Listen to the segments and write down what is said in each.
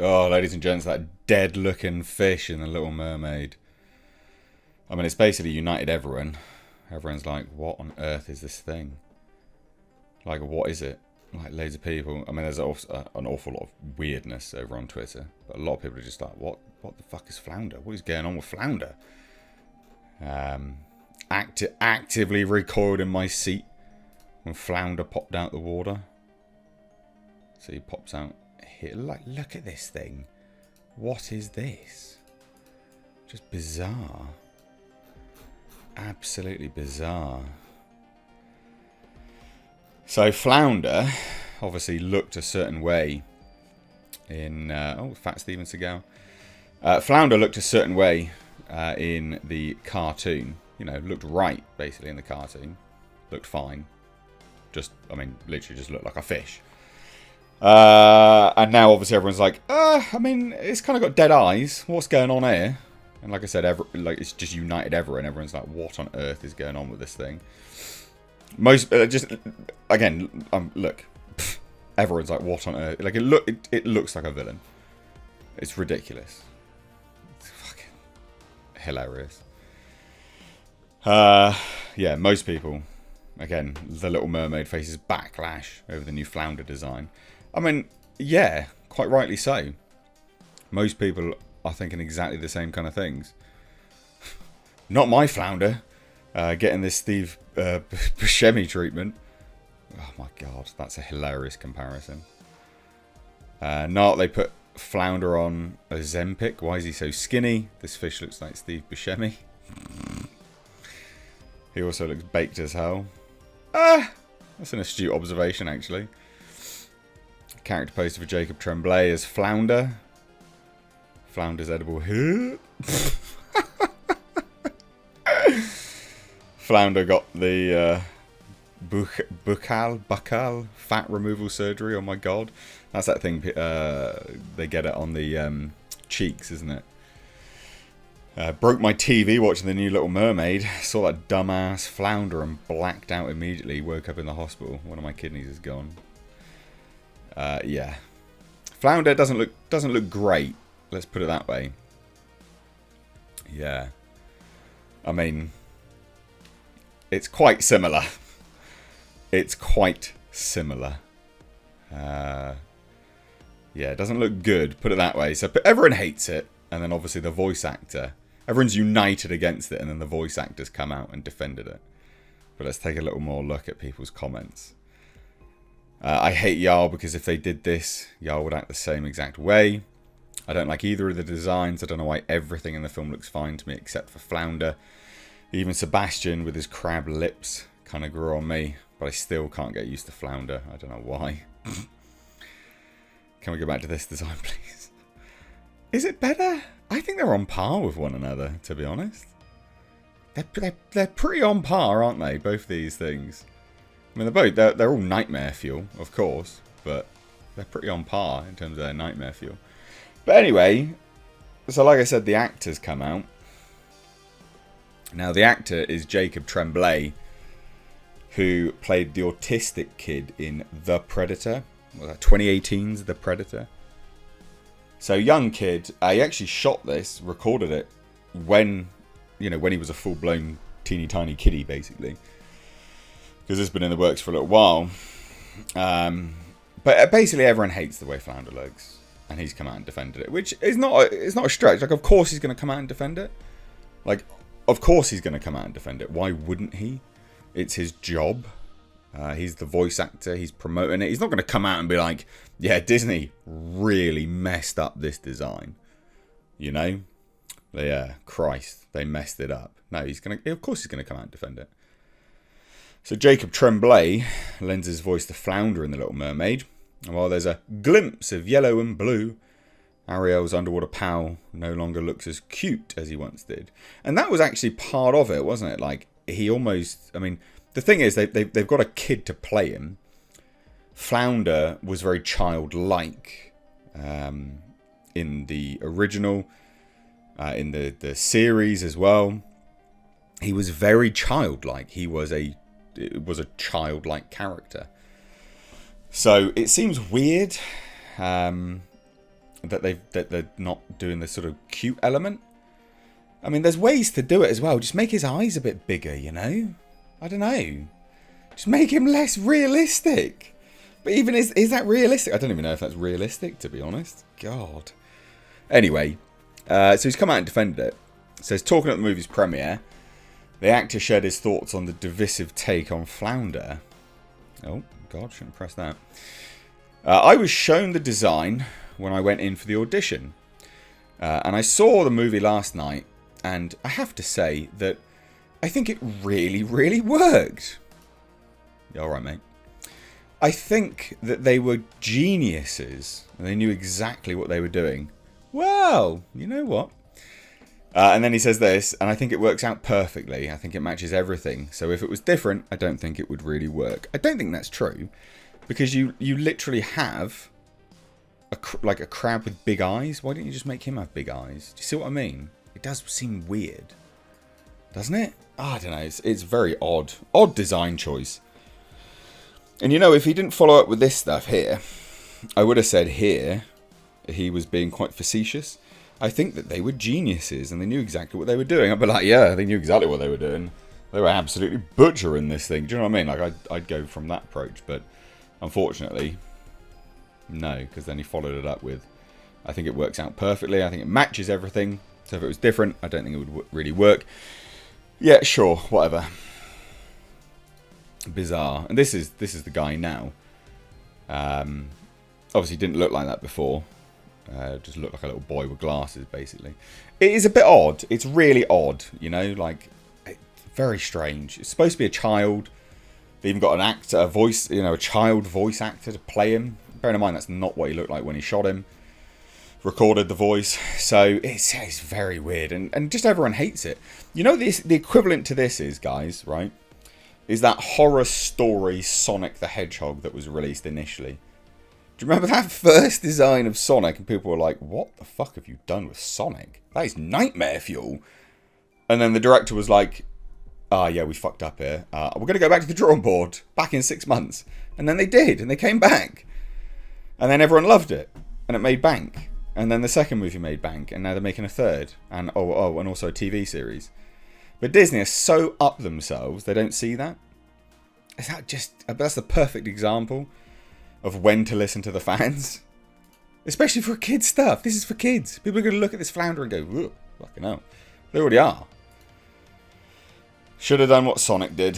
Oh, ladies and gents, that dead-looking fish in The Little Mermaid. I mean, it's basically united everyone. Everyone's like, what on earth is this thing? Like, what is it? Like, loads of people. I mean, there's also an awful lot of weirdness over on Twitter. But a lot of people are just like, what the fuck is Flounder? What is going on with Flounder? Actively recoiled in my seat when Flounder popped out the water. So he pops out here. Like, look at this thing. What is this? Just bizarre. Absolutely bizarre. So Flounder obviously looked a certain way in... Fat Steven Seagal. Flounder looked a certain way in the cartoon. You know, looked right, basically, in the cartoon. Looked fine. Just, I mean, literally just looked like a fish. And now, obviously, everyone's like, I mean, it's kind of got dead eyes. What's going on here? And like I said, it's just united everyone. Everyone's like, what on earth is going on with this thing? Look, everyone's like, what on earth? Like, it looks like a villain. It's ridiculous. It's fucking hilarious. Yeah, most people, again, The Little Mermaid faces backlash over the new Flounder design. I mean, yeah, quite rightly so. Most people are thinking exactly the same kind of things. Not my Flounder. Getting this Steve Buscemi treatment. Oh my god, that's a hilarious comparison. No, they put Flounder on Ozempic. Why is he so skinny? This fish looks like Steve Buscemi. He also looks baked as hell. That's an astute observation, actually. Character poster for Jacob Tremblay as Flounder. Flounder's edible here. Flounder got the buccal fat removal surgery. Oh my god, that's that thing. They get it on the cheeks, isn't it? Broke my TV watching the new Little Mermaid. Saw that dumbass Flounder and blacked out immediately. Woke up in the hospital. One of my kidneys is gone. Yeah, Flounder doesn't look great. Let's put it that way. Yeah, I mean, it's quite similar. It's quite similar. Yeah, it doesn't look good. Put it that way. So everyone hates it, and then obviously the voice actor. Everyone's united against it, and then the voice actors come out and defended it. But let's take a little more look at people's comments. I hate Jarl because if they did this, Jarl would act the same exact way. I don't like either of the designs. I don't know why everything in the film looks fine to me except for Flounder. Even Sebastian with his crab lips kind of grew on me, but I still can't get used to Flounder. I don't know why. Can we go back to this design, please? Is it better? I think they're on par with one another, to be honest. They're pretty on par, aren't they? Both these things. I mean, they're all nightmare fuel, of course, but they're pretty on par in terms of their nightmare fuel. But anyway, so like I said, the actors come out. Now, the actor is Jacob Tremblay, who played the autistic kid in The Predator. Was that 2018's The Predator? So, young kid. He actually shot this, recorded it when he was a full-blown teeny tiny kiddie, basically. Because it's been in the works for a little while. But basically, everyone hates the way Flounder looks. And he's come out and defended it, which is not a stretch. Like, of course he's going to come out and defend it. Like, of course he's going to come out and defend it. Why wouldn't he? It's his job. He's the voice actor. He's promoting it. He's not going to come out and be like, yeah, Disney really messed up this design. You know? Yeah, Christ, they messed it up. No, of course he's going to come out and defend it. So Jacob Tremblay lends his voice to Flounder in The Little Mermaid. And while there's a glimpse of yellow and blue, Ariel's underwater pal no longer looks as cute as he once did. And that was actually part of it, wasn't it? Like, he almost... I mean, the thing is, they've got a kid to play him. Flounder was very childlike in the original, in the series as well. He was very childlike. It was a childlike character. So it seems weird. that they're not doing the sort of cute element. I mean, there's ways to do it as well. Just make his eyes a bit bigger, you know? I don't know. Just make him less realistic. But even is that realistic? I don't even know if that's realistic, to be honest. God. Anyway, so he's come out and defended it. So he's talking at the movie's premiere. The actor shared his thoughts on the divisive take on Flounder. Oh, God, shouldn't press that. I was shown the design when I went in for the audition. And I saw the movie last night. And I have to say that I think it really, really worked. Yeah, all right, mate. I think that they were geniuses. And they knew exactly what they were doing. Well, you know what? And then he says this, and I think it works out perfectly. I think it matches everything. So if it was different, I don't think it would really work. I don't think that's true. Because you literally have a crab with big eyes. Why didn't you just make him have big eyes? Do you see what I mean? It does seem weird. Doesn't it? I don't know. It's very odd. Odd design choice. And you know, if he didn't follow up with this stuff here, I would have said here he was being quite facetious. I think that they were geniuses and they knew exactly what they were doing. I'd be like, yeah, they knew exactly what they were doing. They were absolutely butchering this thing. Do you know what I mean? Like, I'd go from that approach. But unfortunately, no. Because then he followed it up with, I think it works out perfectly. I think it matches everything. So if it was different, I don't think it would really work. Yeah, sure, whatever. Bizarre. And this is the guy now. Obviously didn't look like that before. Just looked like a little boy with glasses, basically. It is a bit odd. It's really odd, you know, like very strange. It's supposed to be a child. They even got an actor, a voice, you know, a child voice actor to play him. Bearing in mind that's not what he looked like when he shot him. Recorded the voice, so it's very weird, and just everyone hates it. You know, the equivalent to this is, guys, right? Is that horror story Sonic the Hedgehog that was released initially? Do you remember that first design of Sonic? And people were like, "What the fuck have you done with Sonic? That is nightmare fuel." And then the director was like, "Ah, yeah, we fucked up here. We're gonna go back to the drawing board back in 6 months." And then they did, and they came back, and then everyone loved it, and it made bank. And then the second movie made bank, and now they're making a third, and and also a TV series. But Disney are so up themselves, they don't see that. Is that just? That's the perfect example of when to listen to the fans, especially for kids stuff. This is for kids. People are going to look at this flounder and go, "Ugh, fucking hell." They already are. Should have done what Sonic did.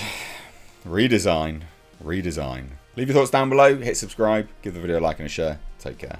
Redesign. Leave your thoughts down below. Hit subscribe. Give the video a like and a share. Take care.